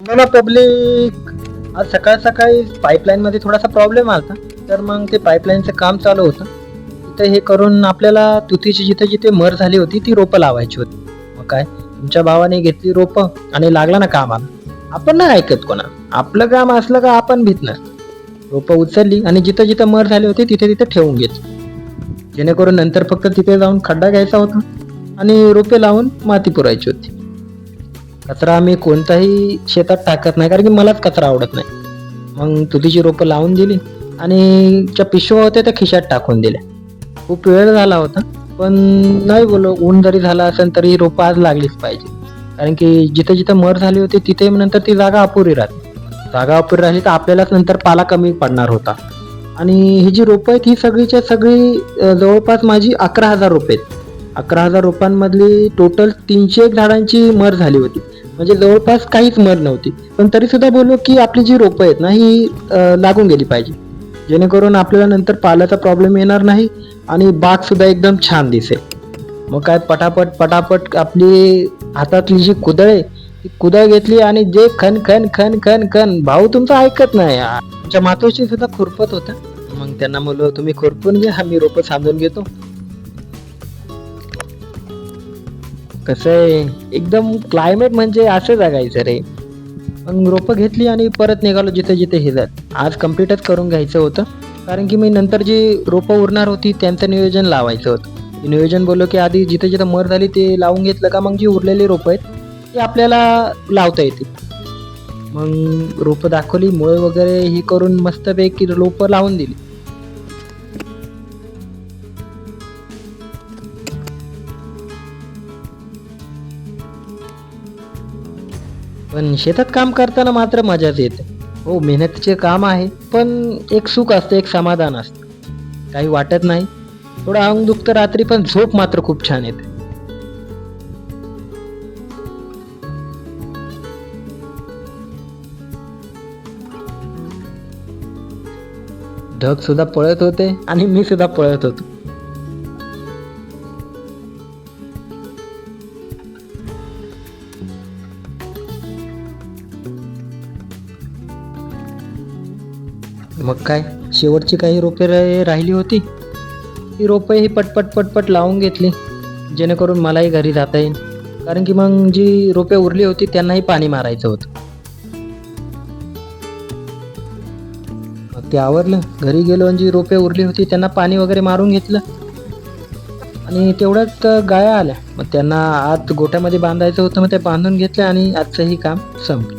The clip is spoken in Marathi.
मला पब्लिक आज सकाळ सकाळी पाईपलाईन मध्ये थोडासा प्रॉब्लेम आला. तर मग ते पाईपलाईनचं काम चालू होतं. तिथं हे करून आपल्याला तुतीची जिथे जिथे मर झाली होती ती रोपं लावायची होती. मग काय तुमच्या भावाने घेतली रोपं आणि लागला ना कामाला. आपण नाही ऐकत कोणा. आपलं काम असलं का आपण भीत नसतं. रोपं उचलली आणि जिथं जिथं मर झाली होती तिथे तिथे ठेवून घेतली. जेणेकरून नंतर फक्त तिथे जाऊन खड्डा घ्यायचा होता आणि रोपे लावून माती पुरायची होती. कचरा आम्ही कोणताही शेतात टाकत नाही, कारण की मलाच कचरा आवडत नाही. मग तुतीची रोपं लावून दिली आणि ज्या पिशव्या होत्या त्या खिशात टाकून दिल्या. खूप वेळ झाला होता, पण नाही बोललो, ऊन जरी झाला असेल तरी ही रोपं आज लागलीच पाहिजे. कारण की जिथं जिथं मर झाली होती तिथे नंतर ती जागा अपुरी राहते. जागा अपुरी राहिली तर आपल्यालाच नंतर पाला कमी पडणार होता. आणि ही जी रोपं आहेत ही सगळीच्या सगळी जवळपास माझी 11,000 रोपे आहेत. 11,000 रोपांमधली टोटल 301 झाडांची मर झाली होती. म्हणजे जवळपास काहीच मर नव्हती. पण तरी सुद्धा बोललो की आपली जी रोपं आहेत ना ही लागून गेली पाहिजे. जेणेकरून आपल्याला नंतर पाल्याचा प्रॉब्लेम येणार नाही आणि बाग सुद्धा एकदम छान दिसेल. मग काय पटापट पटापट आपली हातातली जी कुदळ आहे ती कुदळ घेतली आणि जे खन खन खन खन खन भाऊ तुमचं ऐकत नाही. आमच्या मातोश्री सुद्धा खुरपत होत्या. मग त्यांना म्हणलो तुम्ही खुरपून घ्या, मी रोपं सांधून घेतो. कसं आहे एकदम क्लायमेट म्हणजे असं जगायचं रे. मग रोपं घेतली आणि परत निघालो जिथे जिथे हे जात. आज कम्प्लीटच करून घ्यायचं होतं, कारण की मी नंतर जी रोपं उरणार होती त्यांचं नियोजन लावायचं होतं. ते नियोजन बोललो की आधी जिथे जिथे मर झाली ते लावून घेतलं का मग जी उरलेली रोपं आहेत ती आपल्याला लावता येतील. मग रोपं दाखवली, मुळे वगैरे ही करून मस्तपैकी रोपं लावून दिली. पण शेतात काम करताना मात्र मजाच येते. हो, मेहनतीचे काम आहे, पण एक सुख असतं, एक समाधान असतं. काही वाटत नाही. थोडं अंग दुखतं रात्री, पण झोप मात्र खूप छान येते. ढग सुद्धा पळत होते आणि मी सुद्धा पळत होतो. मग काय शेवटची काही रोपे राहिली होती. ती रोपे ही पटपट पटपट लावून घेतली, जेणेकरून मलाही घरी जाता येईल. कारण की मग जी रोपे उरली होती त्यांनाही पाणी मारायचं होतं. मग ते आवरलं, घरी गेलो आणि जी रोपे उरली होती त्यांना पाणी वगैरे मारून घेतलं. आणि तेवढ्यात गाया आल्या. मग त्यांना आत गोठ्यामध्ये बांधायचं होतं, मग ते बांधून घेतलं आणि आजचंही काम संपलं.